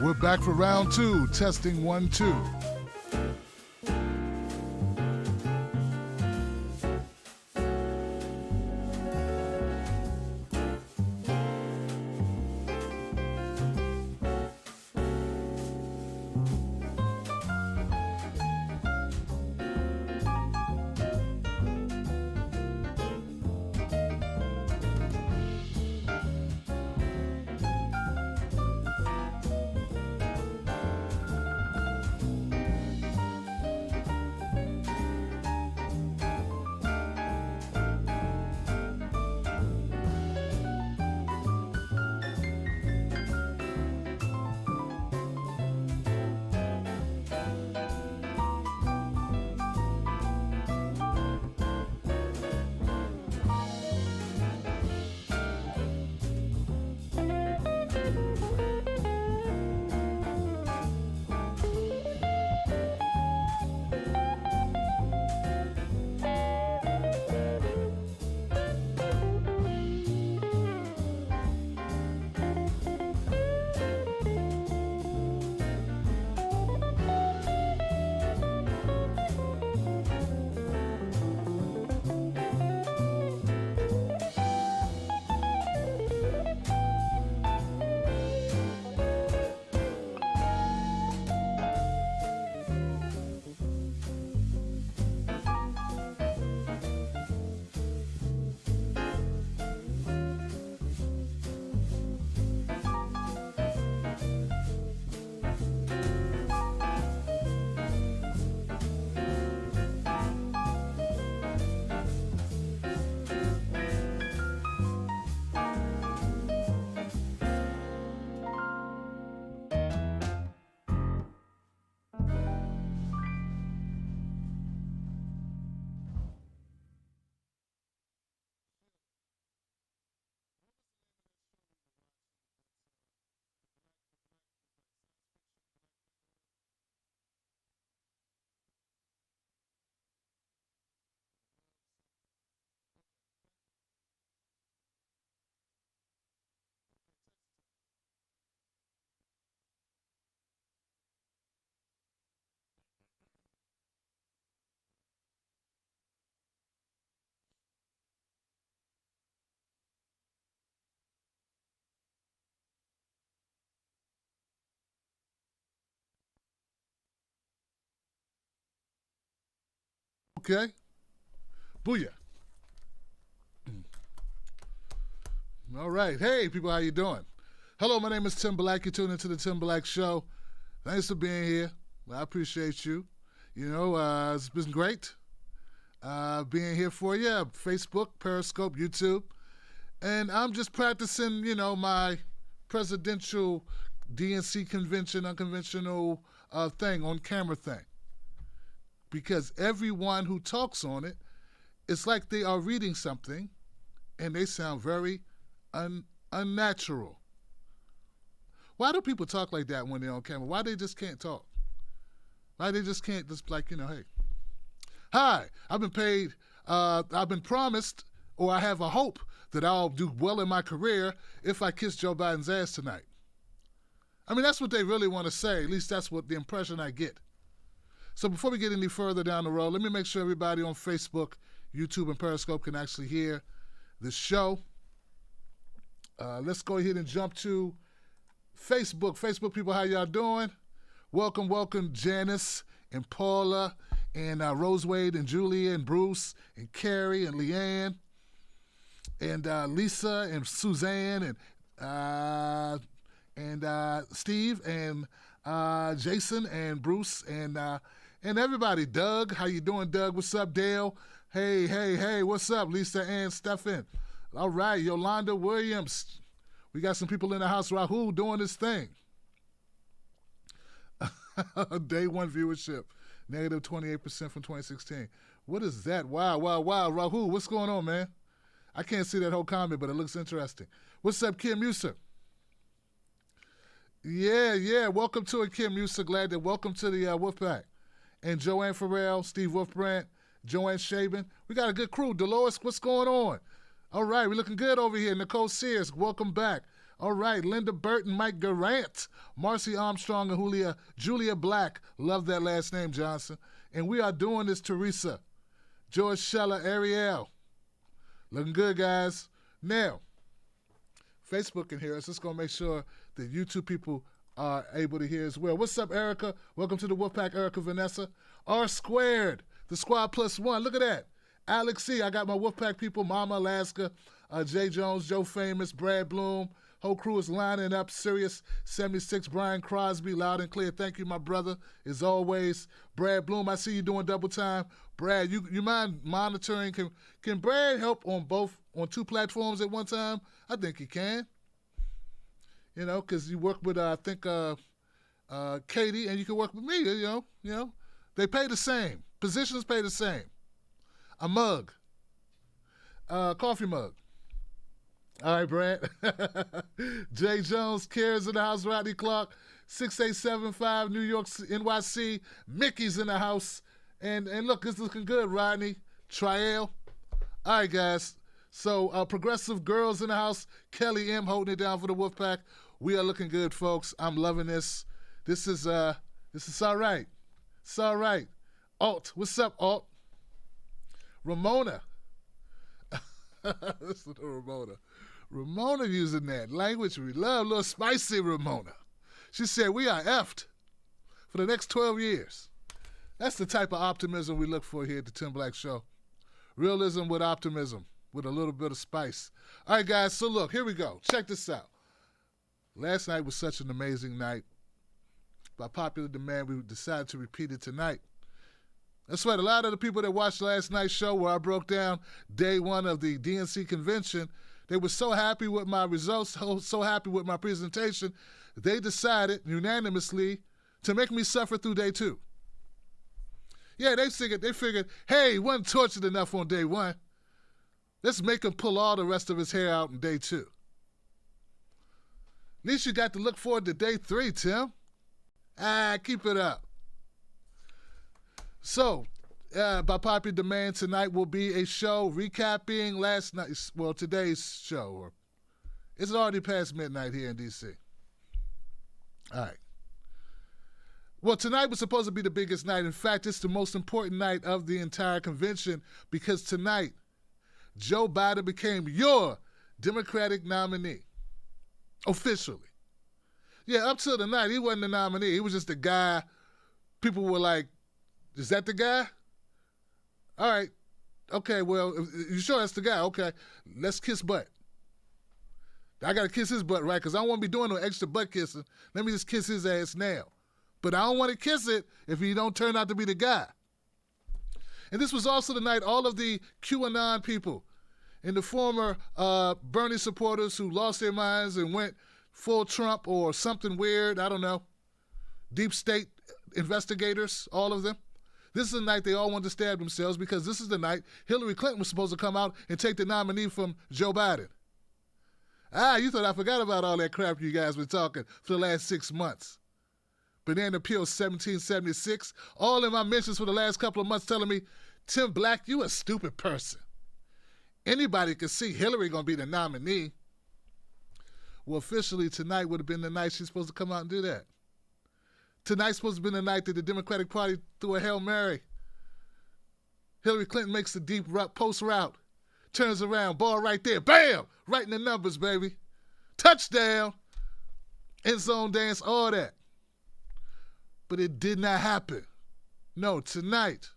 We're back for round two. Testing 1, 2. Okay. Booyah. All right. Hey, people, how you doing? Hello, my name is Tim Black. You're tuning into the Tim Black Show. Thanks for being here. I appreciate you. It's been great being here for you. Facebook, Periscope, YouTube. And I'm just practicing, my presidential Dnc Convention Unconventional thing, on camera thing. Because everyone who talks on it, it's like they are reading something and they sound very unnatural. Why do people talk like that when they're on camera? Why they just can't talk? Why they just can't just hey. Hi, I've been paid, I've been promised, or I have a hope that I'll do well in my career if I kiss Joe Biden's ass tonight. I mean, that's what they really want to say. At least that's what the impression I get. So before we get any further down the road, let me make sure everybody on Facebook, YouTube, and Periscope can actually hear the show. Let's go ahead and jump to Facebook. Facebook people, how y'all doing? Welcome, Janice and Paula and Rosewade and Julia and Bruce and Carrie and Leanne and Lisa and Suzanne and Steve and Jason and Bruce and everybody. Doug, how you doing, Doug? What's up, Dale? Hey, what's up, Lisa and Stephen? All right, Yolanda Williams. We got some people in the house. Rahul doing his thing. Day one viewership, negative 28% from 2016. What is that? Wow. Rahul, what's going on, man? I can't see that whole comment, but it looks interesting. What's up, Kim Musa? Yeah. Welcome to it, Kim Musa. Glad that. Welcome to the Wolfpack. And Joanne Farrell, Steve Wolfbrandt, Joanne Shaban. We got a good crew. Dolores, what's going on? All right, we're looking good over here. Nicole Sears, welcome back. All right, Linda Burton, Mike Garant, Marcy Armstrong, and Julia Black. Love that last name, Johnson. And we are doing this, Teresa. George Scheller, Ariel. Looking good, guys. Now, Facebook can hear us. Let's go make sure that YouTube people are able to hear as well. What's up, Erica? Welcome to the Wolfpack, Erica Vanessa. R Squared, the squad +1. Look at that. Alex C. I got my Wolfpack people, Mama Alaska, Jay Jones, Joe Famous, Brad Bloom. Whole crew is lining up. Sirius 76, Brian Crosby, loud and clear. Thank you, my brother, as always. Brad Bloom, I see you doing double time. Brad, you mind monitoring? Can Brad help on 2 platforms at one time? I think he can. You know, because you work with, I think, Katie, and you can work with me, you know. They pay the same. Positions pay the same. A mug. Coffee mug. All right, Brad. Jay Jones, Cares in the house, Rodney Clark, 6875 New York, NYC. Mickey's in the house. And look, it's looking good, Rodney. Trial. All right, guys. So Progressive Girls in the house. Kelly M holding it down for the Wolfpack. We are looking good, folks. I'm loving this. This is all right. It's all right. Alt, what's up, Alt? Ramona. Listen to Ramona. Ramona using that language we love, a little spicy Ramona. She said, we are effed for the next 12 years. That's the type of optimism we look for here at the Tim Black Show. Realism with optimism, with a little bit of spice. All right, guys, so look, here we go. Check this out. Last night was such an amazing night. By popular demand, we decided to repeat it tonight. That's right, a lot of the people that watched last night's show where I broke down day 1 of the DNC Convention, they were so happy with my results, so happy with my presentation, they decided unanimously to make me suffer through day 2. Yeah, they figured, hey, he wasn't tortured enough on day 1. Let's make him pull all the rest of his hair out in day 2. At least you got to look forward to day 3, Tim. Keep it up. So, by popular demand, tonight will be a show recapping today's show. Or it's already past midnight here in D.C. All right. Well, tonight was supposed to be the biggest night. In fact, it's the most important night of the entire convention because tonight, Joe Biden became your Democratic nominee. Officially. Yeah, up till the night, he wasn't the nominee. He was just the guy. People were like, is that the guy? All right. Okay, well, you sure that's the guy? Okay, let's kiss butt. I got to kiss his butt, right? Because I don't want to be doing no extra butt kissing. Let me just kiss his ass now. But I don't want to kiss it if he don't turn out to be the guy. And this was also the night all of the QAnon people and the former Bernie supporters who lost their minds and went full Trump or something weird, I don't know, deep state investigators, all of them. This is the night they all wanted to stab themselves because this is the night Hillary Clinton was supposed to come out and take the nominee from Joe Biden. You thought I forgot about all that crap you guys were talking for the last 6 months. Banana Peel 1776, all in my mentions for the last couple of months telling me, Tim Black, you a stupid person. Anybody could see Hillary going to be the nominee. Well, officially tonight would have been the night she's supposed to come out and do that. Tonight's supposed to be the night that the Democratic Party threw a Hail Mary. Hillary Clinton makes the deep post route, turns around, ball right there, bam, right in the numbers, baby. Touchdown, end zone dance, all that. But it did not happen. No, tonight,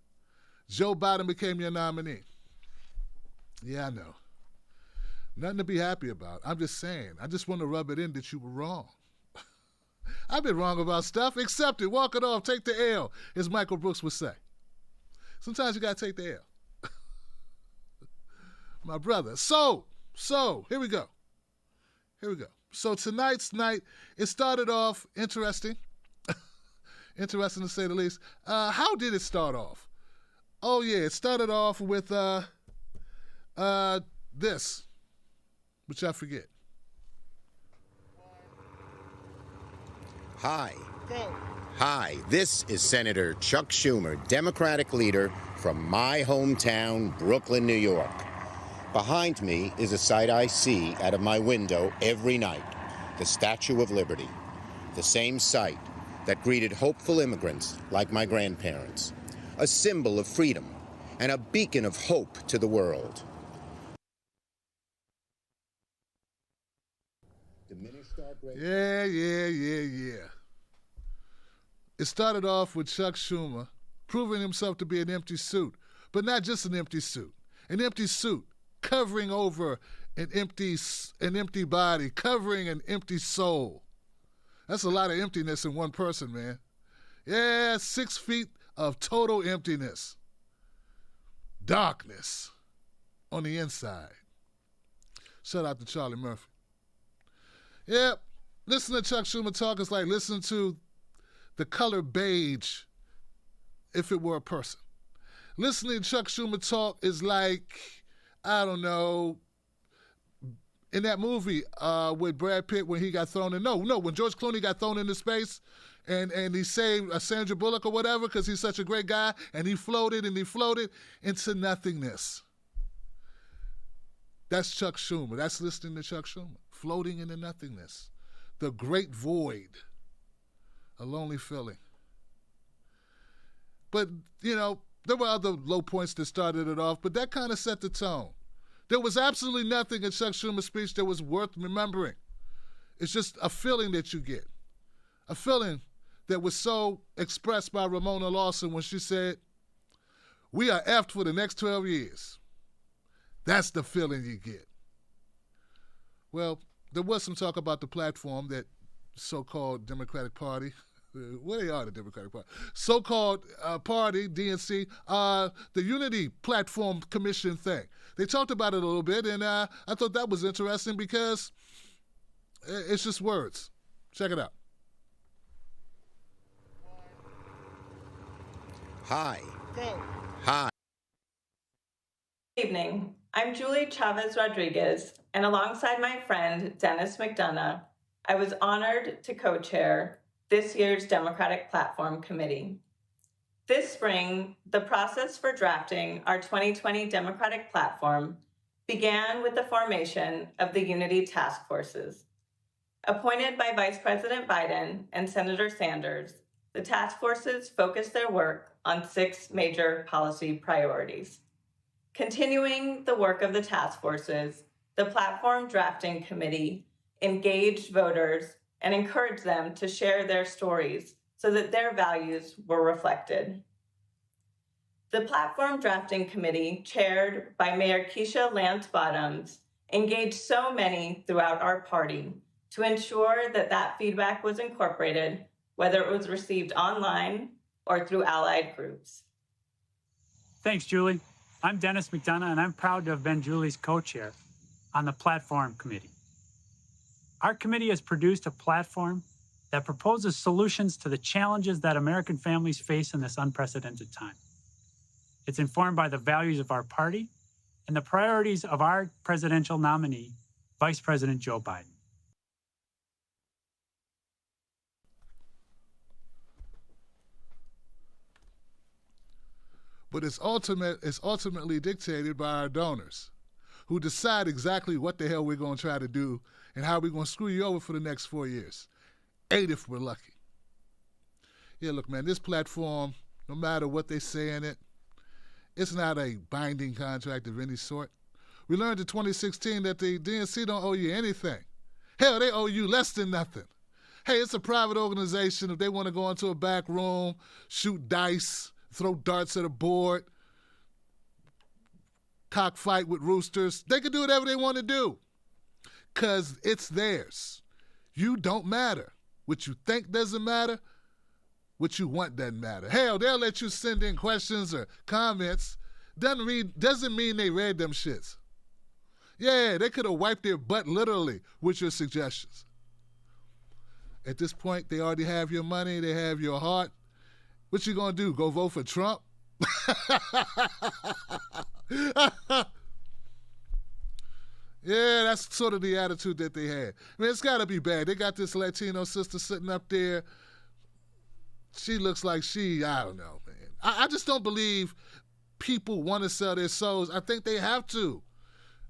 Joe Biden became your nominee. Yeah, I know. Nothing to be happy about. I'm just saying. I just want to rub it in that you were wrong. I've been wrong about stuff. Accept it. Walk it off. Take the L, as Michael Brooks would say. Sometimes you got to take the L. My brother. So, here we go. So tonight's night, it started off interesting. Interesting to say the least. How did it start off? Oh, yeah, it started off with this, which I forget. Hi. Go. Hi, this is Senator Chuck Schumer, Democratic leader from my hometown, Brooklyn, New York. Behind me is a sight I see out of my window every night. the Statue of Liberty, the same site that greeted hopeful immigrants like my grandparents, a symbol of freedom and a beacon of hope to the world. Yeah. It started off with Chuck Schumer proving himself to be an empty suit, but not just an empty suit covering over an empty body, covering an empty soul. That's a lot of emptiness in one person, man. Yeah, 6 feet of total emptiness. Darkness on the inside. Shout out to Charlie Murphy. Yeah, listen to Chuck Schumer talk is like listening to the color beige if it were a person. Listening to Chuck Schumer talk is like, I don't know, in that movie with Brad Pitt when he got thrown in, when George Clooney got thrown into space and he saved Sandra Bullock or whatever because he's such a great guy, and he floated into nothingness. That's Chuck Schumer. That's listening to Chuck Schumer. Floating into nothingness. The great void. A lonely feeling. But, there were other low points that started it off, but that kind of set the tone. There was absolutely nothing in Chuck Schumer's speech that was worth remembering. It's just a feeling that you get. A feeling that was so expressed by Ramona Lawson when she said, "We are effed for the next 12 years. That's the feeling you get. Well, there was some talk about the platform that so-called Democratic Party, well, they are the Democratic Party, so-called party, DNC, the Unity Platform Commission thing. They talked about it a little bit, and I thought that was interesting because it's just words. Check it out. Hi. Hi. Good evening. I'm Julie Chavez Rodriguez, and alongside my friend Dennis McDonough, I was honored to co-chair this year's Democratic Platform Committee. This spring, the process for drafting our 2020 Democratic Platform began with the formation of the Unity Task Forces. Appointed by Vice President Biden and Senator Sanders, the task forces focused their work on 6 major policy priorities. Continuing the work of the task forces, the Platform Drafting Committee engaged voters and encouraged them to share their stories so that their values were reflected. The Platform Drafting Committee, chaired by Mayor Keisha Lance Bottoms, engaged so many throughout our party to ensure that that feedback was incorporated, whether it was received online or through allied groups. Thanks, Julie. I'm Dennis McDonough, and I'm proud to have been Julie's co-chair on the Platform Committee. Our committee has produced a platform that proposes solutions to the challenges that American families face in this unprecedented time. It's informed by the values of our party and the priorities of our presidential nominee, Vice President Joe Biden. But it's ultimately dictated by our donors, who decide exactly what the hell we're going to try to do and how we're going to screw you over for the next 4 years. 8 if we're lucky. Yeah, look, man, this platform, no matter what they say in it, it's not a binding contract of any sort. We learned in 2016 that the DNC don't owe you anything. Hell, they owe you less than nothing. Hey, it's a private organization. If they want to go into a back room, shoot dice, throw darts at a board, cockfight with roosters, they can do whatever they want to do because it's theirs. You don't matter. What you think doesn't matter. What you want doesn't matter. Hell, they'll let you send in questions or comments. Doesn't mean they read them shits. Yeah, they could have wiped their butt literally with your suggestions. At this point, they already have your money. They have your heart. What you gonna do? Go vote for Trump? Yeah, that's sort of the attitude that they had. I mean, it's got to be bad. They got this Latino sister sitting up there. She looks like I don't know, man. I just don't believe people want to sell their souls. I think they have to.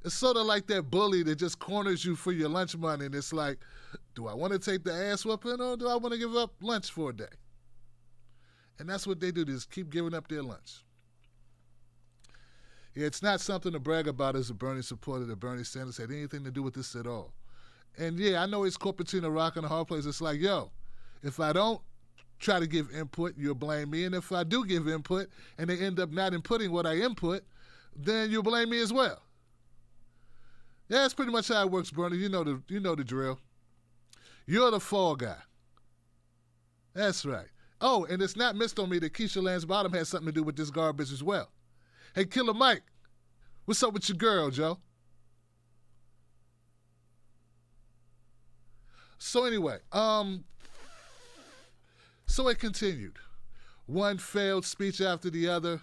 It's sort of like that bully that just corners you for your lunch money, and it's like, Do I want to take the ass whooping or do I want to give up lunch for a day? And that's what they do, just keep giving up their lunch. Yeah, it's not something to brag about as a Bernie supporter that Bernie Sanders had anything to do with this at all. And yeah, I know it's caught between a rock and a hard place. It's like, yo, if I don't try to give input, you'll blame me. And if I do give input and they end up not inputting what I input, then you'll blame me as well. Yeah, that's pretty much how it works, Bernie. You know the drill. You're the fall guy. That's right. Oh, and it's not missed on me that Keisha Lance Bottom has something to do with this garbage as well. Hey, Killer Mike, what's up with your girl, Joe? So anyway, so it continued. One failed speech after the other,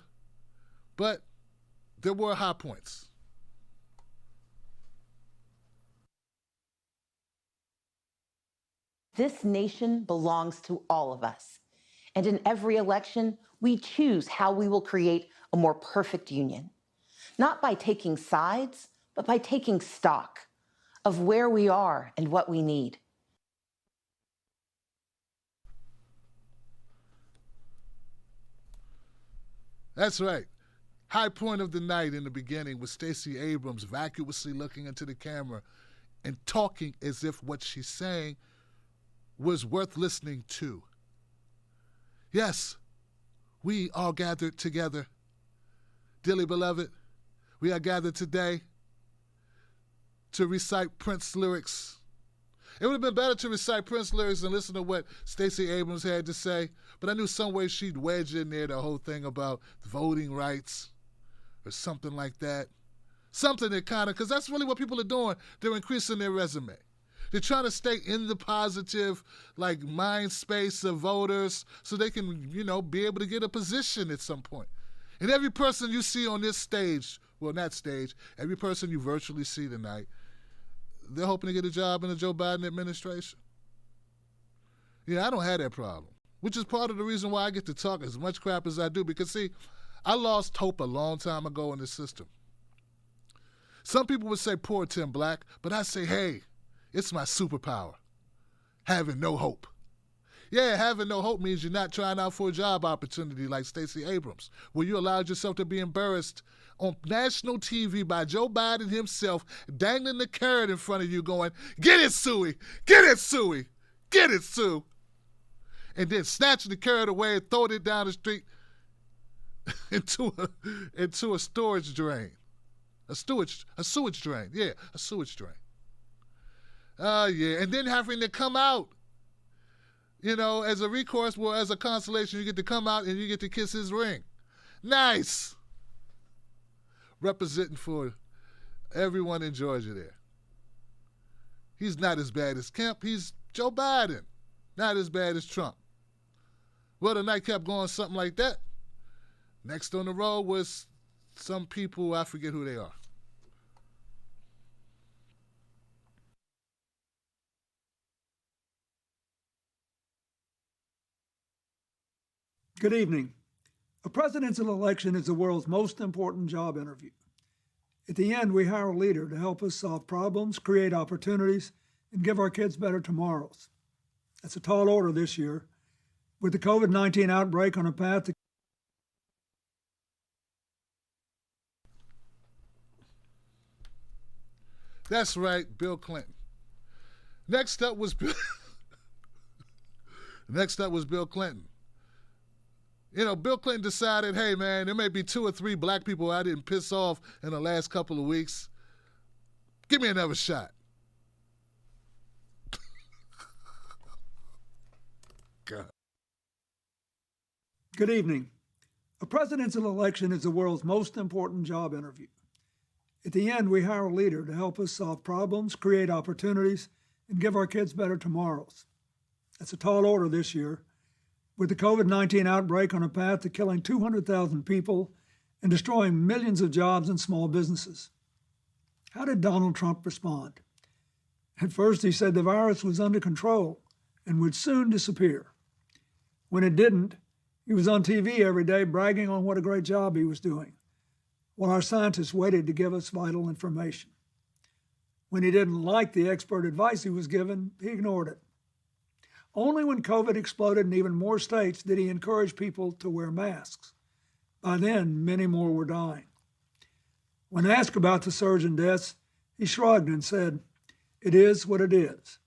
but there were high points. This nation belongs to all of us. And in every election, we choose how we will create a more perfect union. Not by taking sides, but by taking stock of where we are and what we need. That's right. High point of the night in the beginning was Stacey Abrams vacuously looking into the camera and talking as if what she's saying was worth listening to. Yes, we are gathered together. Dearly beloved, we are gathered today to recite Prince lyrics. It would have been better to recite Prince lyrics and listen to what Stacey Abrams had to say, but I knew some way she'd wedge in there the whole thing about voting rights or something like that. Something that kind of, because that's really what people are doing. They're increasing their resume. They're trying to stay in the positive, like, mind space of voters so they can, be able to get a position at some point. And every person you see on this stage, well, not stage, every person you virtually see tonight, they're hoping to get a job in the Joe Biden administration. Yeah, I don't have that problem, which is part of the reason why I get to talk as much crap as I do. Because, see, I lost hope a long time ago in this system. Some people would say poor Tim Black, but I say, hey, it's my superpower, having no hope. Yeah, having no hope means you're not trying out for a job opportunity like Stacey Abrams, where you allowed yourself to be embarrassed on national TV by Joe Biden himself, dangling the carrot in front of you going, get it, Suey, get it, Suey, get it, Sue. And then snatching the carrot away and throwing it down the street into a storage drain. A sewage drain. Yeah, a sewage drain. Yeah, and then having to come out, as a recourse, well, as a consolation, you get to come out and you get to kiss his ring. Nice. Representing for everyone in Georgia there. He's not as bad as Kemp. He's Joe Biden. Not as bad as Trump. Well, the night kept going something like that. Next on the road was some people, I forget who they are. Good evening. A presidential election is the world's most important job interview. At the end, we hire a leader to help us solve problems, create opportunities, and give our kids better tomorrows. That's a tall order this year. With the COVID-19 outbreak on a path to That's right, Bill Clinton. Next up was Bill Clinton. Bill Clinton decided, hey, man, there may be 2 or 3 black people I didn't piss off in the last couple of weeks. Give me another shot. God. Good evening. A presidential election is the world's most important job interview. At the end, we hire a leader to help us solve problems, create opportunities, and give our kids better tomorrows. That's a tall order this year. With the COVID-19 outbreak on a path to killing 200,000 people and destroying millions of jobs and small businesses. How did Donald Trump respond? At first, he said the virus was under control and would soon disappear. When it didn't, he was on TV every day bragging on what a great job he was doing, while our scientists waited to give us vital information. When he didn't like the expert advice he was given, he ignored it. Only when COVID exploded in even more states did he encourage people to wear masks. By then, many more were dying. When asked about the surge in deaths, he shrugged and said, "It is what it is."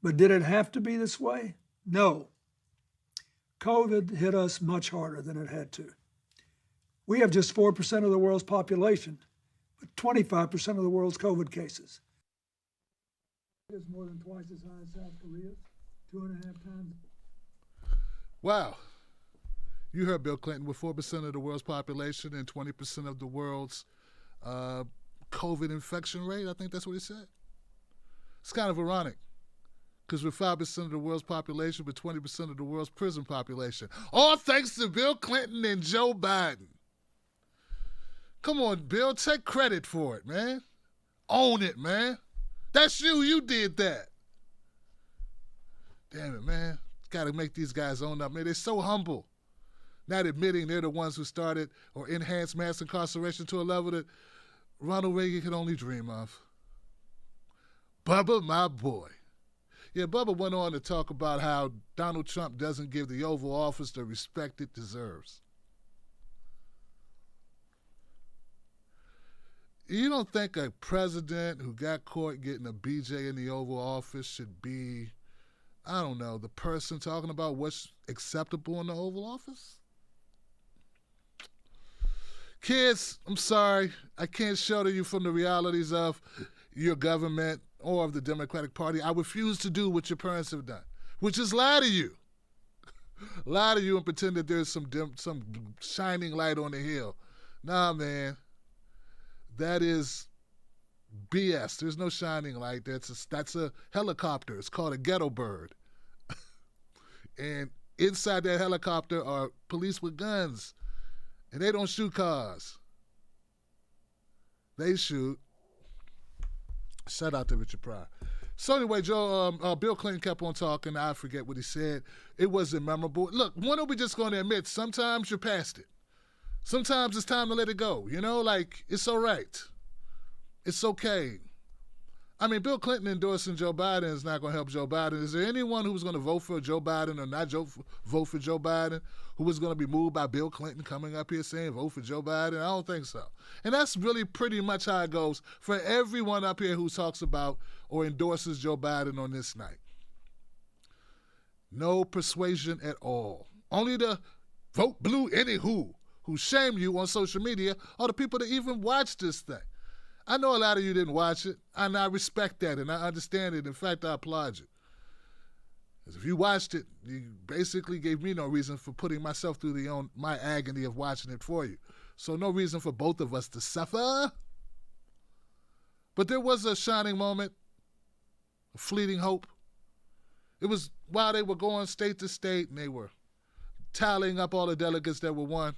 But did it have to be this way? No. COVID hit us much harder than it had to. We have just 4% of the world's population, but 25% of the world's COVID cases. It's more than twice as high as South Korea's, 2.5 times. Wow. You heard Bill Clinton with 4% of the world's population and 20% of the world's COVID infection rate. I think that's what he said. It's kind of ironic because we're 5% of the world's population, but 20% of the world's prison population. All thanks to Bill Clinton and Joe Biden. Come on, Bill, take credit for it, man. Own it, man. That's you. You did that. Damn it, man. Got to make these guys own up, man. They're so humble. Not admitting they're the ones who started or enhanced mass incarceration to a level that Ronald Reagan could only dream of. Bubba, my boy. Yeah, Bubba went on to talk about how Donald Trump doesn't give the Oval Office the respect it deserves. You don't think a president who got caught getting a BJ in the Oval Office should be, I don't know, the person talking about what's acceptable in the Oval Office? Kids, I'm sorry, I can't shelter you from the realities of your government or of the Democratic Party. I refuse to do what your parents have done, which is lie to you. Lie to you and pretend that there's some shining light on the hill. Nah, man, that is BS. There's no shining light. That's a helicopter. It's called a ghetto bird. And inside that helicopter are police with guns. And they don't shoot cars. They shoot. Shout out to Richard Pryor. So anyway, Bill Clinton kept on talking. I forget what he said. It wasn't memorable. Look, when are we just going to admit sometimes you're past it? Sometimes it's time to let it go. You know, like, it's all right. It's okay. I mean, Bill Clinton endorsing Joe Biden is not going to help Joe Biden. Is there anyone who was going to vote for Joe Biden or not vote for Joe Biden who was going to be moved by Bill Clinton coming up here saying vote for Joe Biden? I don't think so. And that's really pretty much how it goes for everyone up here who talks about or endorses Joe Biden on this night. No persuasion at all. Only the vote blue anywho who shame you on social media are the people that even watch this thing. I know a lot of you didn't watch it, and I respect that, and I understand it. In fact, I applaud you. Because if you watched it, you basically gave me no reason for putting myself through my agony of watching it for you. So no reason for both of us to suffer. But there was a shining moment, a fleeting hope. It was while they were going state to state, and they were tallying up all the delegates that were won.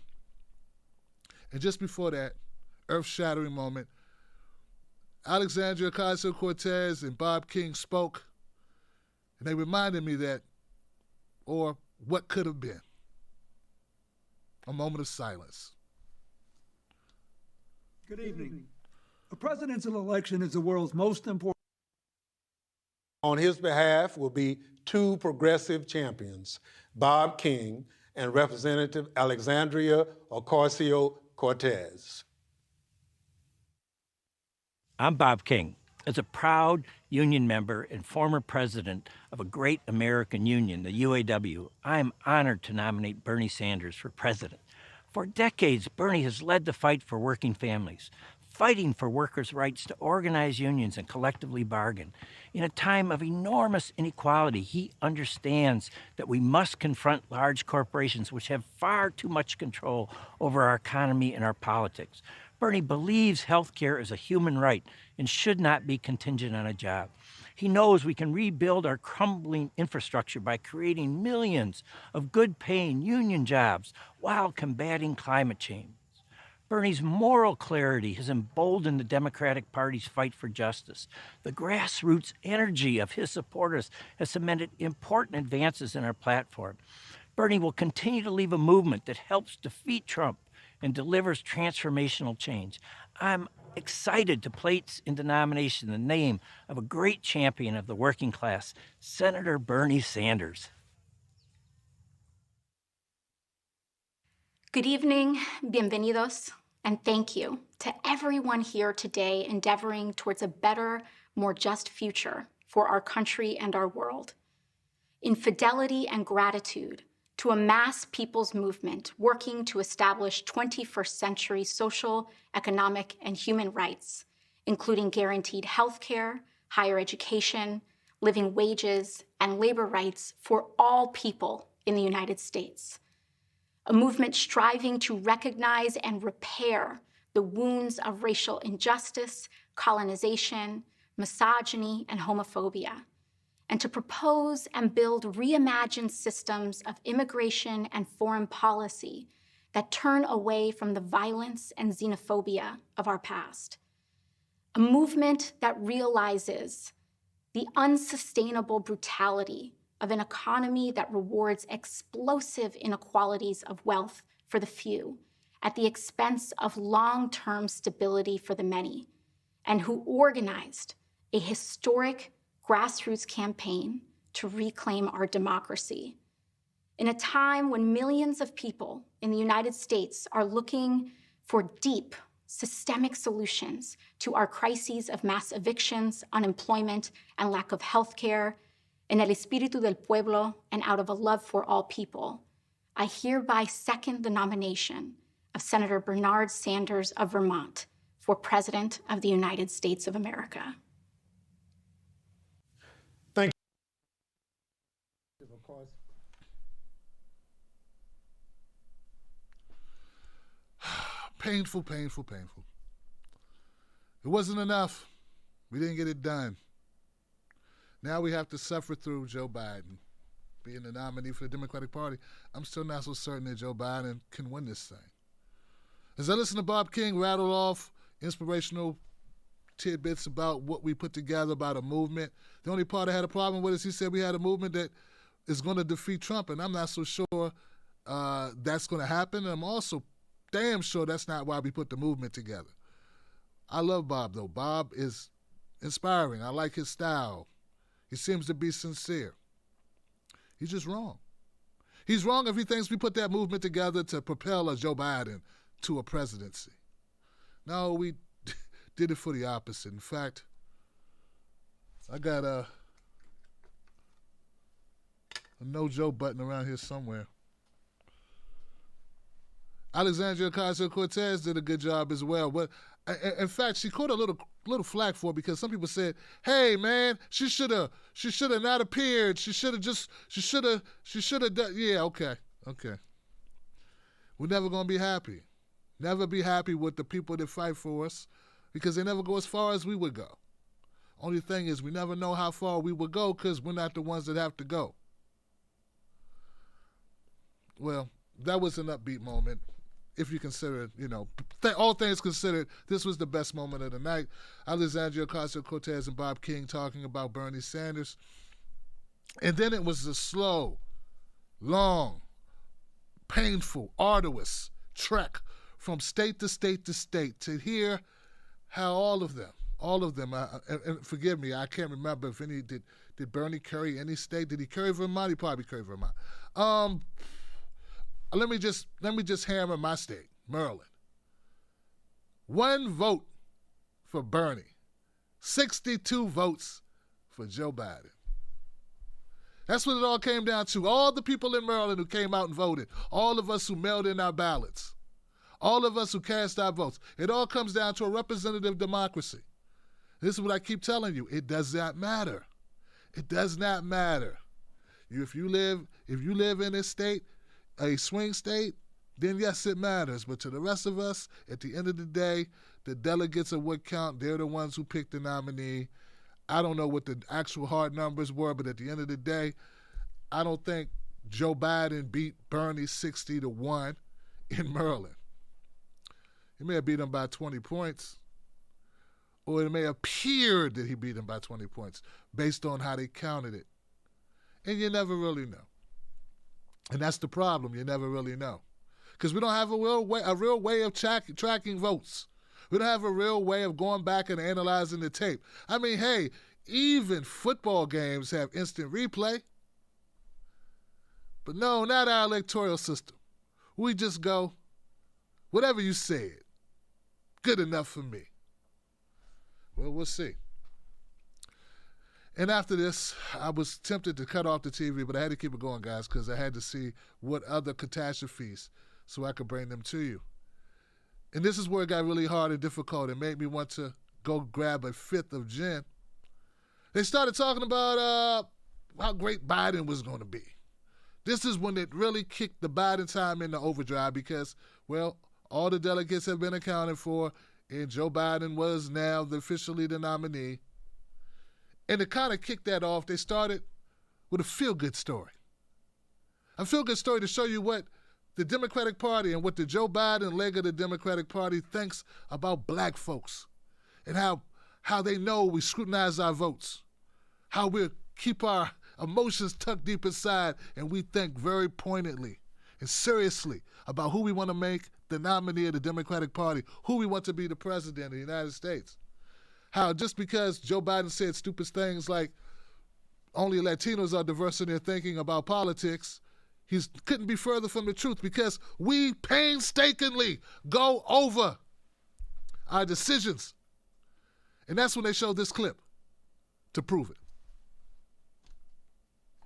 And just before that, earth-shattering moment, Alexandria Ocasio-Cortez and Bob King spoke, and they reminded me that, or what could have been, a moment of silence. Good evening. A presidential election is the world's most important. On his behalf will be two progressive champions, Bob King and Representative Alexandria Ocasio-Cortez. I'm Bob King. As a proud union member and former president of a great American union, the UAW, I am honored to nominate Bernie Sanders for president. For decades, Bernie has led the fight for working families, fighting for workers' rights to organize unions and collectively bargain. In a time of enormous inequality, he understands that we must confront large corporations which have far too much control over our economy and our politics. Bernie believes health care is a human right and should not be contingent on a job. He knows we can rebuild our crumbling infrastructure by creating millions of good-paying union jobs while combating climate change. Bernie's moral clarity has emboldened the Democratic Party's fight for justice. The grassroots energy of his supporters has cemented important advances in our platform. Bernie will continue to lead a movement that helps defeat Trump and delivers transformational change. I'm excited to place into nomination the name of a great champion of the working class, Senator Bernie Sanders. Good evening, bienvenidos, and thank you to everyone here today endeavoring towards a better, more just future for our country and our world. In fidelity and gratitude to a mass people's movement working to establish 21st century social, economic, and human rights, including guaranteed health care, higher education, living wages, and labor rights for all people in the United States. A movement striving to recognize and repair the wounds of racial injustice, colonization, misogyny, and homophobia, and to propose and build reimagined systems of immigration and foreign policy that turn away from the violence and xenophobia of our past. A movement that realizes the unsustainable brutality of an economy that rewards explosive inequalities of wealth for the few at the expense of long-term stability for the many, and who organized a historic grassroots campaign to reclaim our democracy. In a time when millions of people in the United States are looking for deep, systemic solutions to our crises of mass evictions, unemployment, and lack of health care, en el espíritu del pueblo and out of a love for all people, I hereby second the nomination of Senator Bernard Sanders of Vermont for President of the United States of America. Thank you. Painful, painful, painful. It wasn't enough. We didn't get it done. Now we have to suffer through Joe Biden being the nominee for the Democratic Party. I'm still not so certain that Joe Biden can win this thing. As I listen to Bob King rattle off inspirational tidbits about what we put together about a movement, the only part I had a problem with is he said we had a movement that is going to defeat Trump, and I'm not so sure that's going to happen. And I'm also damn sure that's not why we put the movement together. I love Bob, though. Bob is inspiring. I like his style. He seems to be sincere. He's just wrong. He's wrong if he thinks we put that movement together to propel a Joe Biden to a presidency. No, we did it for the opposite. In fact, I got a no Joe button around here somewhere. Alexandria Ocasio-Cortez did a good job as well. But in fact, she caught a little flack for it because some people said, "Hey, man, she should have not appeared. She should have done." Yeah, okay. We're never gonna be happy. Never be happy with the people that fight for us because they never go as far as we would go. Only thing is, we never know how far we would go because we're not the ones that have to go. Well, that was an upbeat moment. If you consider it, all things considered, this was the best moment of the night. Alexandria Ocasio-Cortez and Bob King talking about Bernie Sanders. And then it was a slow, long, painful, arduous trek from state to state to state to hear how all of them, and forgive me, I can't remember if any, did Bernie carry any state? Did he carry Vermont? He probably carried Vermont. Let me just hammer my state, Maryland. 1 vote for Bernie, 62 votes for Joe Biden. That's what it all came down to. All the people in Maryland who came out and voted, all of us who mailed in our ballots, all of us who cast our votes. It all comes down to a representative democracy. This is what I keep telling you. It does not matter. It does not matter. If you live in a state, a swing state, then yes, it matters. But to the rest of us, at the end of the day, the delegates are what count. They're the ones who pick the nominee. I don't know what the actual hard numbers were, but at the end of the day, I don't think Joe Biden beat Bernie 60-1 in Maryland. He may have beat him by 20 points, or it may appear that he beat him by 20 points based on how they counted it. And you never really know. And that's the problem. You never really know. Because we don't have a real way of tracking votes. We don't have a real way of going back and analyzing the tape. I mean, hey, even football games have instant replay. But no, not our electoral system. We just go, whatever you said, good enough for me. Well, we'll see. And after this, I was tempted to cut off the TV, but I had to keep it going, guys, because I had to see what other catastrophes so I could bring them to you. And this is where it got really hard and difficult. It made me want to go grab a fifth of gin. They started talking about how great Biden was going to be. This is when it really kicked the Biden time into overdrive because, well, all the delegates have been accounted for, and Joe Biden was now officially the nominee. And to kind of kick that off, they started with a feel-good story. A feel-good story to show you what the Democratic Party and what the Joe Biden leg of the Democratic Party thinks about black folks and how they know we scrutinize our votes, how we keep our emotions tucked deep inside and we think very pointedly and seriously about who we want to make the nominee of the Democratic Party, who we want to be the president of the United States. How just because Joe Biden said stupid things like only Latinos are diverse in their thinking about politics, he couldn't be further from the truth because we painstakingly go over our decisions. And that's when they showed this clip to prove it.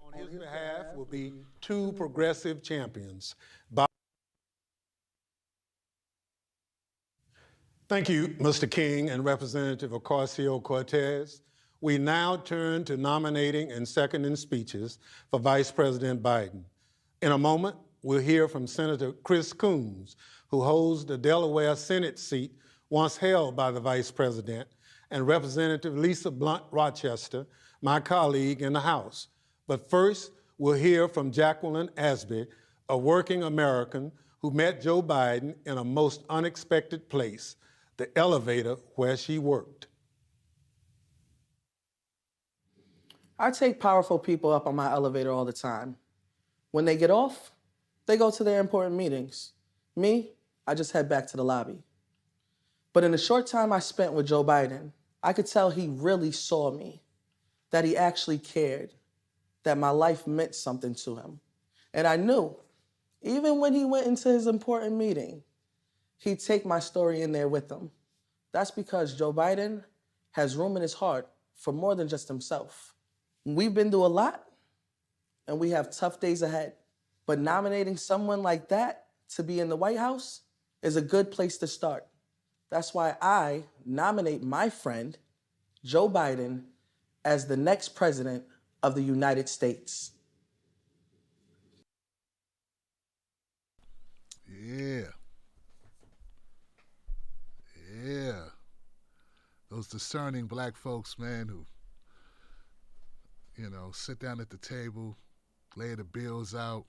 On his behalf will be two progressive champions. Thank you, Mr. King and Representative Ocasio-Cortez. We now turn to nominating and seconding speeches for Vice President Biden. In a moment, we'll hear from Senator Chris Coons, who holds the Delaware Senate seat once held by the Vice President, and Representative Lisa Blunt Rochester, my colleague in the House. But first, we'll hear from Jacqueline Asby, a working American who met Joe Biden in a most unexpected place, the elevator where she worked. I take powerful people up on my elevator all the time. When they get off, they go to their important meetings. Me, I just head back to the lobby. But in the short time I spent with Joe Biden, I could tell he really saw me, that he actually cared, that my life meant something to him. And I knew, even when he went into his important meeting, he'd take my story in there with him. That's because Joe Biden has room in his heart for more than just himself. We've been through a lot, and we have tough days ahead. But nominating someone like that to be in the White House is a good place to start. That's why I nominate my friend, Joe Biden, as the next president of the United States. Yeah. Yeah. Those discerning black folks, man, who, sit down at the table, lay the bills out,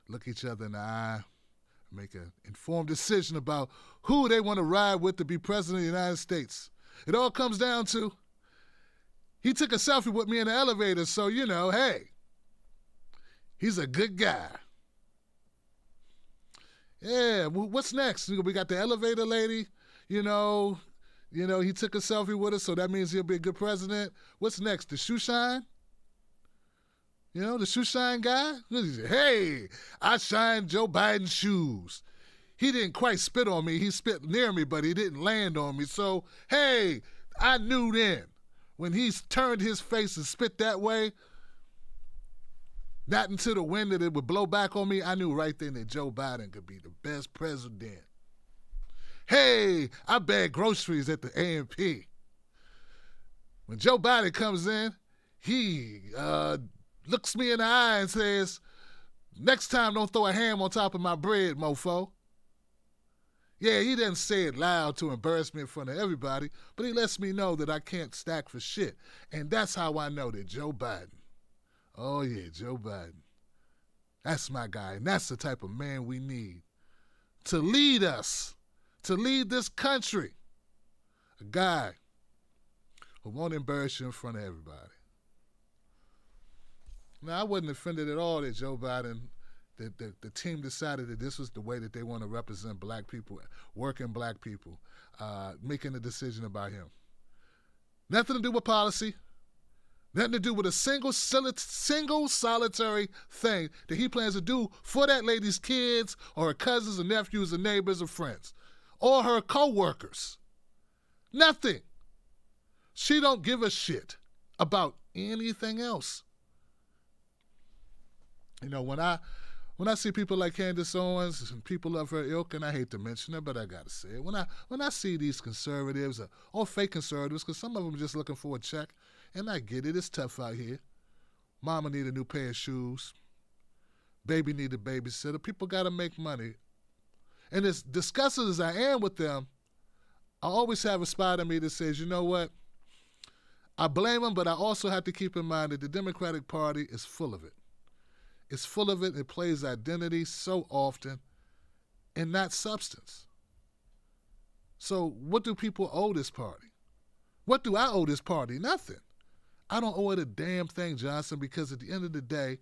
look each other in the eye, make an informed decision about who they want to ride with to be president of the United States. It all comes down to, he took a selfie with me in the elevator, so, hey, he's a good guy. Yeah, well, what's next? We got the elevator lady, he took a selfie with us, so that means he'll be a good president. What's next? The shoe shine? The shoe shine guy? Hey, I shined Joe Biden's shoes. He didn't quite spit on me. He spit near me, but he didn't land on me. So, hey, I knew then when he turned his face and spit that way, not into the wind that it would blow back on me, I knew right then that Joe Biden could be the best president. Hey, I bag groceries at the A&P. When Joe Biden comes in, he looks me in the eye and says, next time don't throw a ham on top of my bread, mofo. Yeah, he doesn't say it loud to embarrass me in front of everybody, but he lets me know that I can't stack for shit. And that's how I know that Joe Biden, oh yeah, Joe Biden, that's my guy. And that's the type of man we need to lead us, to lead this country. A guy who won't embarrass you in front of everybody. Now, I wasn't offended at all that Joe Biden the team decided that this was the way that they want to represent black people, working black people, making a decision about him. Nothing to do with policy. Nothing to do with a single solitary thing that he plans to do for that lady's kids or her cousins or nephews or neighbors or friends or her co-workers. Nothing. She don't give a shit about anything else. You know, when I see people like Candace Owens and people of her ilk, and I hate to mention her, but I gotta say it, when I see these conservatives or fake conservatives, because some of them are just looking for a check, and I get it, it's tough out here. Mama need a new pair of shoes. Baby need a babysitter. People gotta make money. And as disgusted as I am with them, I always have a spot in me that says, you know what? I blame them, but I also have to keep in mind that the Democratic Party is full of it. It's full of it. It plays identity so often and not substance. So what do people owe this party? What do I owe this party? Nothing. I don't owe it a damn thing, Johnson, because at the end of the day,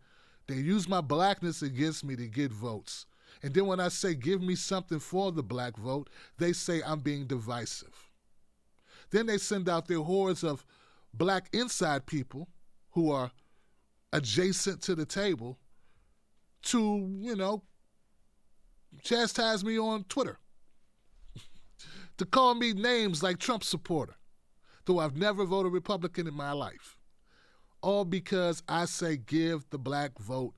they use my blackness against me to get votes. And then when I say give me something for the black vote, they say I'm being divisive. Then they send out their hordes of black inside people who are adjacent to the table to, you know, chastise me on Twitter, to call me names like Trump supporter, though I've never voted Republican in my life. All because I say give the black vote.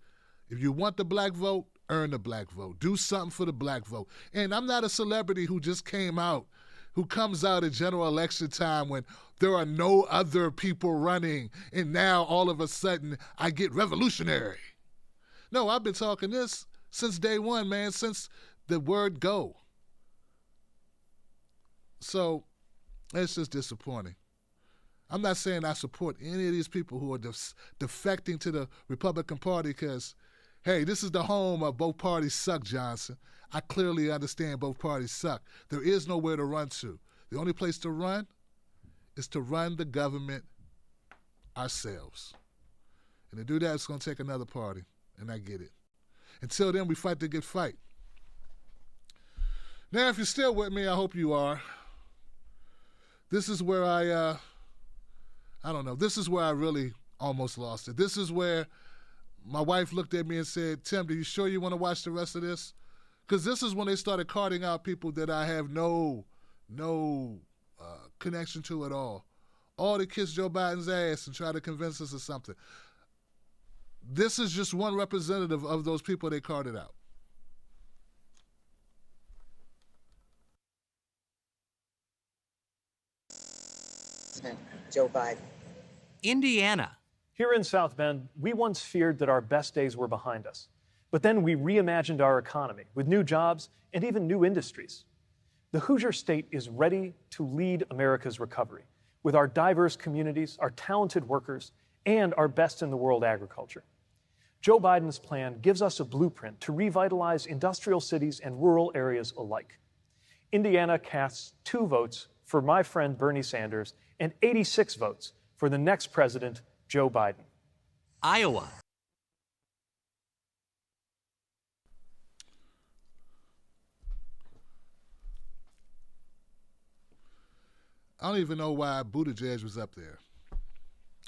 If you want the black vote, earn the black vote. Do something for the black vote. And I'm not a celebrity who just came out, who comes out at general election time when there are no other people running, and now all of a sudden I get revolutionary. No, I've been talking this since day one, man, since the word go. So it's just disappointing. I'm not saying I support any of these people who are defecting to the Republican Party because, hey, this is the home of both parties suck, Johnson. I clearly understand both parties suck. There is nowhere to run to. The only place to run is to run the government ourselves. And to do that, it's going to take another party, and I get it. Until then, we fight the good fight. Now, if you're still with me, I hope you are. This is where this is where I really almost lost it. This is where my wife looked at me and said, Tim, are you sure you want to watch the rest of this? Because this is when they started carting out people that I have no connection to at all to kiss Joe Biden's ass and try to convince us of something. This is just one representative of those people they carted out. Joe Biden. Indiana. Here in South Bend, we once feared that our best days were behind us. But then we reimagined our economy with new jobs and even new industries. The Hoosier State is ready to lead America's recovery with our diverse communities, our talented workers, and our best-in-the-world agriculture. Joe Biden's plan gives us a blueprint to revitalize industrial cities and rural areas alike. Indiana casts 2 votes for my friend Bernie Sanders and 86 votes for the next president, Joe Biden. Iowa. I don't even know why Buttigieg was up there.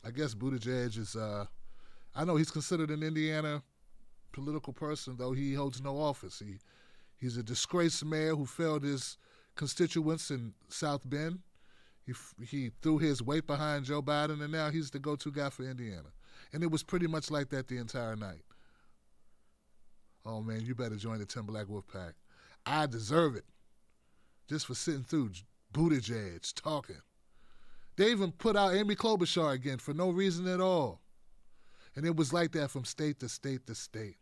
I guess Buttigieg is, I know he's considered an Indiana political person, though he holds no office. He's a disgraced mayor who failed his constituents in South Bend. He threw his weight behind Joe Biden, and now he's the go-to guy for Indiana. And it was pretty much like that the entire night. Oh, man, you better join the Tim Black Wolf Pack. I deserve it just for sitting through Buttigieg talking. They even put out Amy Klobuchar again for no reason at all. And it was like that from state to state to state.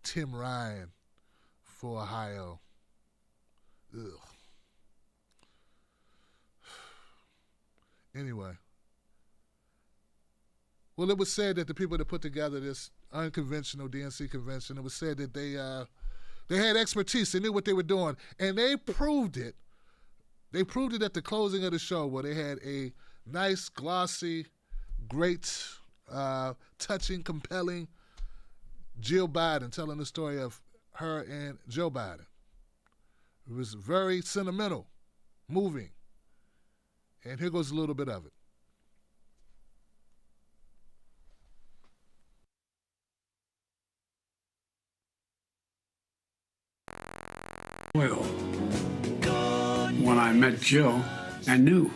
Tim Ryan for Ohio. Ugh. Anyway. Well, it was said that the people that put together this unconventional DNC convention, it was said that they had expertise. They knew what they were doing. And they proved it. They proved it at the closing of the show where they had a nice, glossy, great, touching, compelling Jill Biden, telling the story of her and Joe Biden. It was very sentimental, moving. And here goes a little bit of it. Well, when I met Jill, I knew.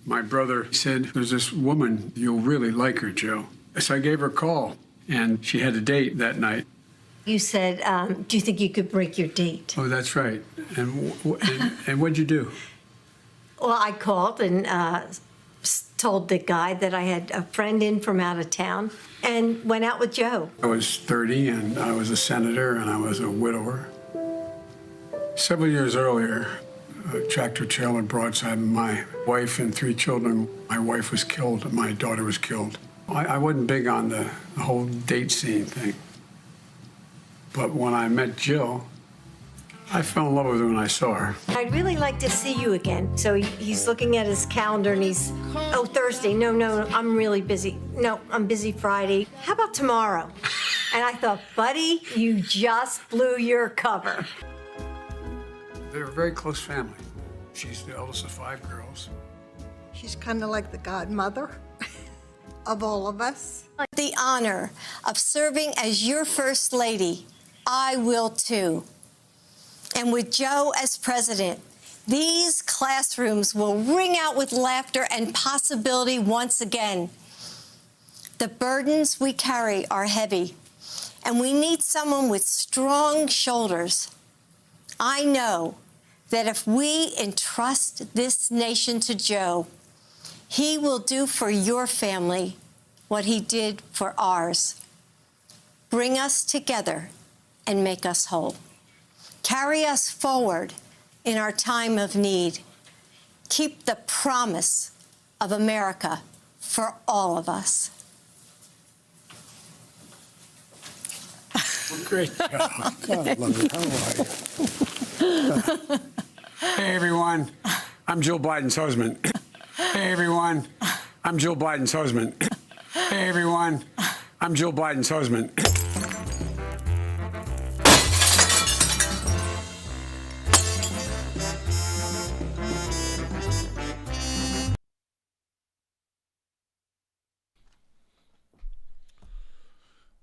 My brother said, there's this woman, you'll really like her, Joe. So I gave her a call, and she had a date that night. You said, do you think you could break your date? Oh, that's right. And what'd you do? Well, I called and told the guy that I had a friend in from out of town and went out with Joe. I was 30, and I was a senator, and I was a widower. Several years earlier, a tractor-trailer broadsided my wife and 3 children. My wife was killed, and my daughter was killed. I wasn't big on the whole date scene thing. But when I met Jill, I fell in love with her when I saw her. I'd really like to see you again. So he's looking at his calendar and he's, oh, Thursday. No, I'm really busy. No, I'm busy Friday. How about tomorrow? And I thought, buddy, you just blew your cover. They're a very close family. She's the eldest of 5 girls. She's kind of like the godmother of all of us. The honor of serving as your first lady, I will too. And with Joe as president, these classrooms will ring out with laughter and possibility once again. The burdens we carry are heavy, and we need someone with strong shoulders. I know that if we entrust this nation to Joe, he will do for your family what he did for ours. Bring us together and make us whole. Carry us forward in our time of need. Keep the promise of America for all of us. Great job. God, I love it. How are you? Hey, everyone. I'm Jill Biden's husband. Hey, everyone. I'm Jill Biden's husband. Hey, everyone. I'm Jill Biden's husband.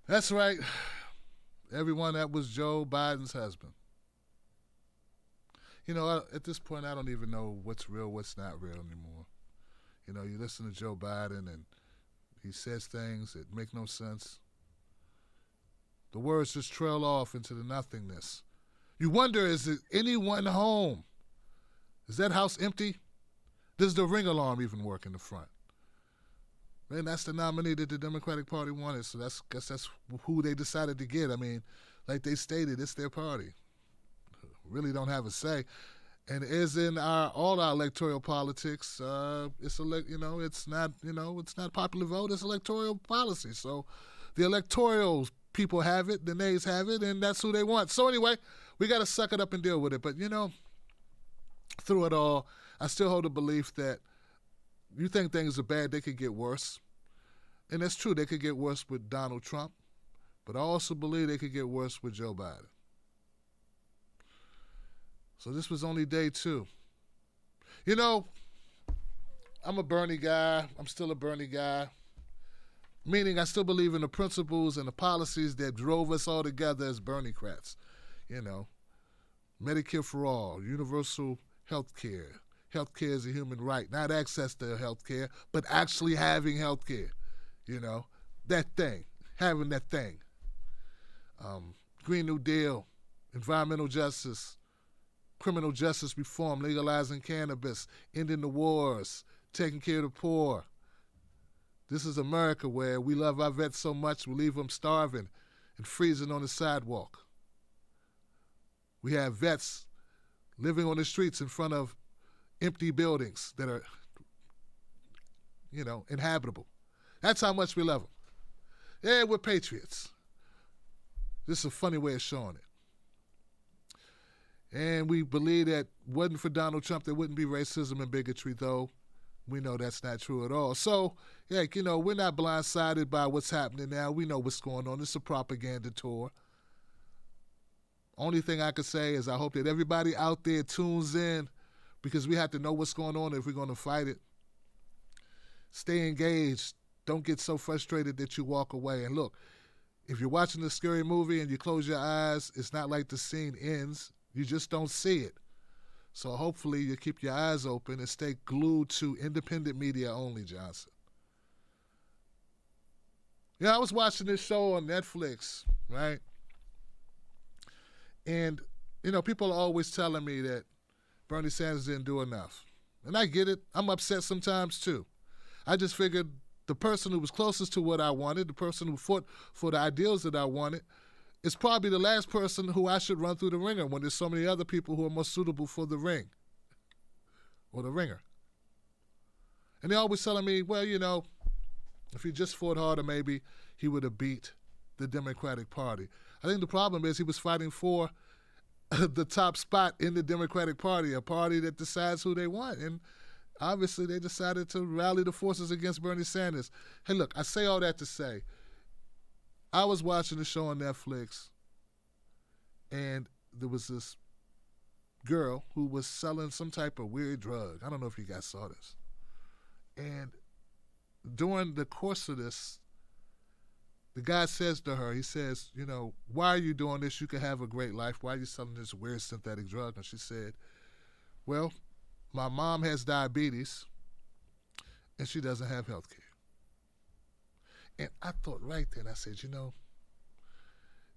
That's right. Everyone, that was Joe Biden's husband. You know, at this point, I don't even know what's real, what's not real anymore. You know, you listen to Joe Biden and he says things that make no sense. The words just trail off into the nothingness. You wonder, is there anyone home? Is that house empty? Does the ring alarm even work in the front? Man, that's the nominee that the Democratic Party wanted, so guess that's who they decided to get. I mean, like they stated, it's their party. Really don't have a say. And as in all our electoral politics, it's not popular vote, it's electoral policy. So the electoral people have it, the nays have it, and that's who they want. So anyway, we got to suck it up and deal with it. But, you know, through it all, I still hold the belief that you think things are bad, they could get worse. And that's true, they could get worse with Donald Trump. But I also believe they could get worse with Joe Biden. So this was only day 2. You know, I'm a Bernie guy. I'm still a Bernie guy. Meaning I still believe in the principles and the policies that drove us all together as Bernie-crats. You know, Medicare for all, universal health care. Health care is a human right. Not access to health care, but actually having health care. You know, that thing. Having that thing. Green New Deal, environmental justice, criminal justice reform, legalizing cannabis, ending the wars, taking care of the poor. This is America where we love our vets so much we leave them starving and freezing on the sidewalk. We have vets living on the streets in front of empty buildings that are, you know, inhabitable. That's how much we love them. Yeah, we're patriots. This is a funny way of showing it. And we believe that wasn't for Donald Trump, there wouldn't be racism and bigotry, though we know that's not true at all. So, yeah, you know, we're not blindsided by what's happening now. We know what's going on. It's a propaganda tour. Only thing I could say is I hope that everybody out there tunes in, because we have to know what's going on if we're going to fight it. Stay engaged. Don't get so frustrated that you walk away. And look, if you're watching a scary movie and you close your eyes, it's not like the scene ends. You just don't see it. So hopefully you keep your eyes open and stay glued to independent media only, Johnson. Yeah, I was watching this show on Netflix, right? And, you know, people are always telling me that Bernie Sanders didn't do enough. And I get it. I'm upset sometimes, too. I just figured the person who was closest to what I wanted, the person who fought for the ideals that I wanted, is probably the last person who I should run through the ringer when there's so many other people who are more suitable for the ring or the ringer. And they're always telling me, well, you know, if he just fought harder, maybe he would have beat the Democratic Party. I think the problem is he was fighting for the top spot in the Democratic Party, a party that decides who they want. And obviously they decided to rally the forces against Bernie Sanders. Hey, look, I say all that to say, I was watching the show on Netflix, and there was this girl who was selling some type of weird drug. I don't know if you guys saw this. And during the course of this, the guy says to her, he says, you know, why are you doing this? You could have a great life. Why are you selling this weird synthetic drug? And she said, well, my mom has diabetes, and she doesn't have health care. And I thought right then, I said, you know,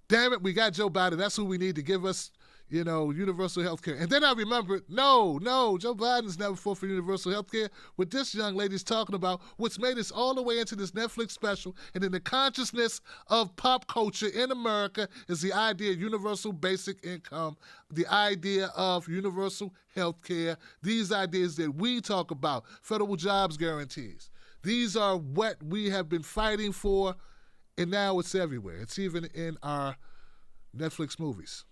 damn it, we got Joe Biden. That's who we need to give us, you know, universal health care. And then I remembered, no, Joe Biden's never fought for universal health care. What this young lady's talking about, what's made us all the way into this Netflix special and in the consciousness of pop culture in America is the idea of universal basic income, the idea of universal health care, these ideas that we talk about, federal jobs guarantees. These are what we have been fighting for, and now it's everywhere. It's even in our Netflix movies.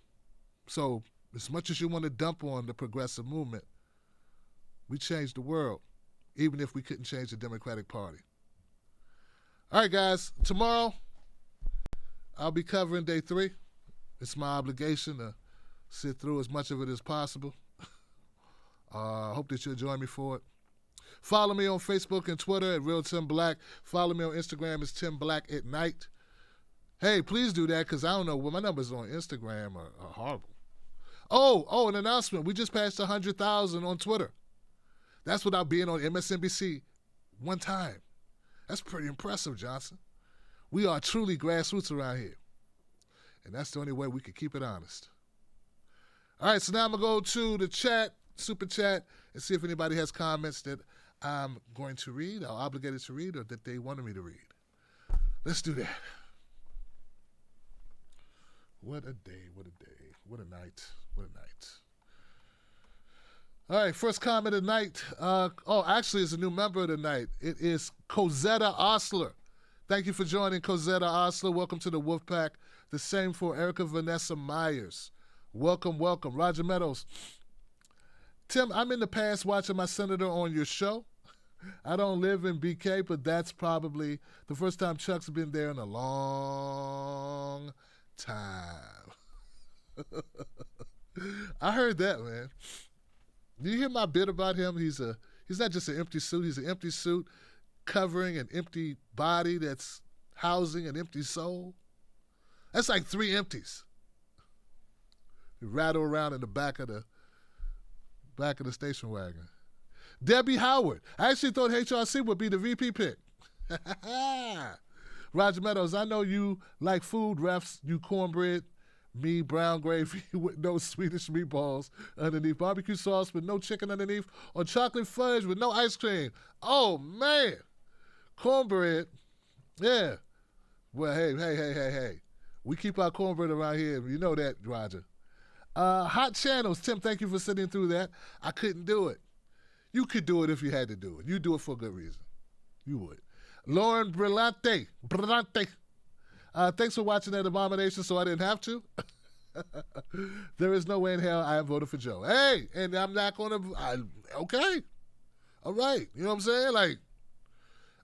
So as much as you want to dump on the progressive movement, we changed the world, even if we couldn't change the Democratic Party. All right, guys, tomorrow I'll be covering day 3. It's my obligation to sit through as much of it as possible. I hope that you'll join me for it. Follow me on Facebook and Twitter at Real Tim Black. Follow me on Instagram as Tim Black at Night. Hey, please do that, because I don't know, well, my numbers on Instagram are horrible. Oh, an announcement. We just passed 100,000 on Twitter. That's without being on MSNBC one time. That's pretty impressive, Johnson. We are truly grassroots around here. And that's the only way we can keep it honest. All right, so now I'm going to go to the chat, super chat, and see if anybody has comments that I'm going to read, or obligated to read, or that they wanted me to read. Let's do that. What a day, what a day, what a night, what a night. All right, first comment of the night. Actually, it's a new member of the night. It is Cosetta Osler. Thank you for joining, Cosetta Osler. Welcome to the Wolfpack. The same for Erica Vanessa Myers. Welcome, welcome. Roger Meadows. Tim, I'm in the past watching my senator on your show. I don't live in BK, but that's probably the first time Chuck's been there in a long time. I heard that, man. Do you hear my bit about him? He's not just an empty suit. He's an empty suit covering an empty body that's housing an empty soul. That's like 3 empties. You rattle around in the back of the station wagon. Debbie Howard. I actually thought HRC would be the VP pick. Roger Meadows, I know you like food, refs, you cornbread, me brown gravy with no Swedish meatballs underneath, barbecue sauce with no chicken underneath, or chocolate fudge with no ice cream. Oh, man. Cornbread. Yeah. Well, hey. We keep our cornbread around here. You know that, Roger. Hot Channels. Tim, thank you for sitting through that. I couldn't do it. You could do it if you had to do it. You do it for a good reason. You would. Lauren Brillante. Thanks for watching that abomination so I didn't have to. There is no way in hell I have voted for Joe. Hey, and I'm not going to... Okay. All right. You know what I'm saying? Like,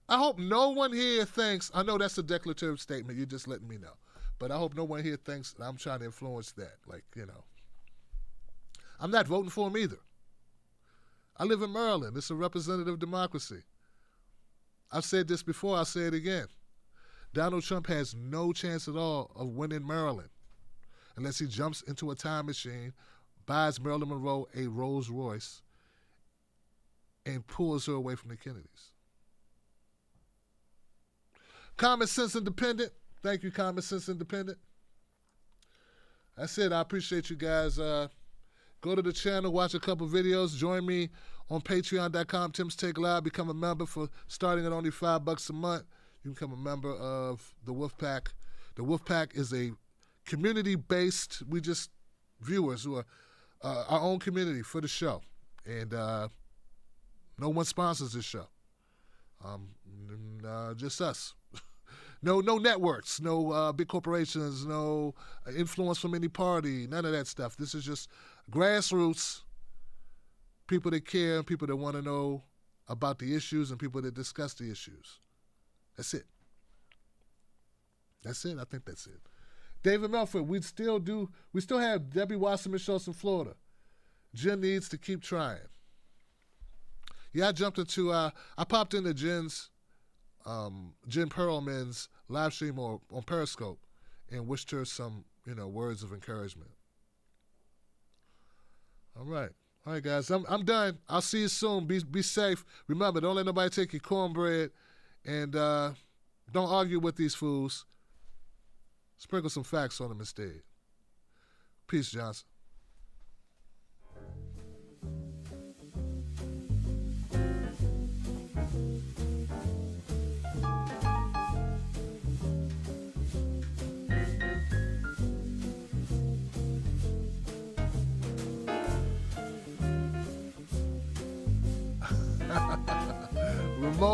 I hope no one here thinks, I know that's a declarative statement, you're just letting me know, but I hope no one here thinks that I'm trying to influence that. Like, you know, I'm not voting for him either. I live in Maryland. It's a representative democracy. I've said this before, I'll say it again. Donald Trump has no chance at all of winning Maryland unless he jumps into a time machine, buys Marilyn Monroe a Rolls Royce, and pulls her away from the Kennedys. Common Sense Independent. Thank you, Common Sense Independent. That's it. I appreciate you guys. Go to the channel, watch a couple videos. Join me on patreon.com, Tim's Take Live. Become a member for starting at only $5 a month. You can become a member of the Wolfpack. The Wolfpack is a community-based, we just viewers who are our own community for the show. And no one sponsors this show. Just us. No networks, no big corporations, no influence from any party, none of that stuff. This is just grassroots, people that care, people that want to know about the issues, and people that discuss the issues. That's it. That's it. I think that's it. David Melford, we still have Debbie Wasserman Schultz in Florida. Jen needs to keep trying. Yeah, I popped into Jen Perlman's live stream on Periscope and wished her some, words of encouragement. All right, guys, I'm done. I'll see you soon. Be safe. Remember, don't let nobody take your cornbread, and don't argue with these fools. Sprinkle some facts on them instead. Peace, Johnson.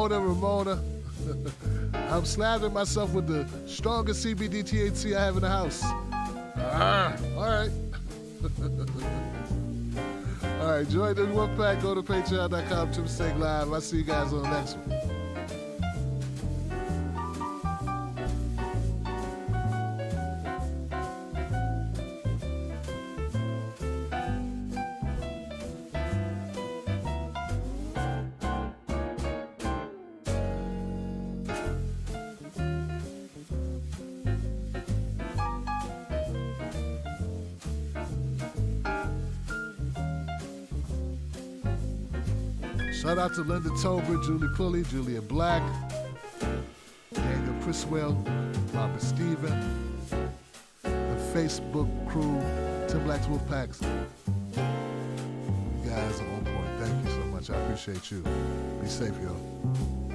Ramona. I'm slathering myself with the strongest CBD THC I have in the house. All right. All right, join the Wolfpack. Go to patreon.com, Tim's Take Live. I'll see you guys on the next one. Shout out to Linda Tober, Julie Pulley, Julia Black, Daniel Criswell, Robert Stephen, the Facebook crew, Tim Black's Wolfpacks. You guys are on point. Thank you so much. I appreciate you. Be safe, y'all.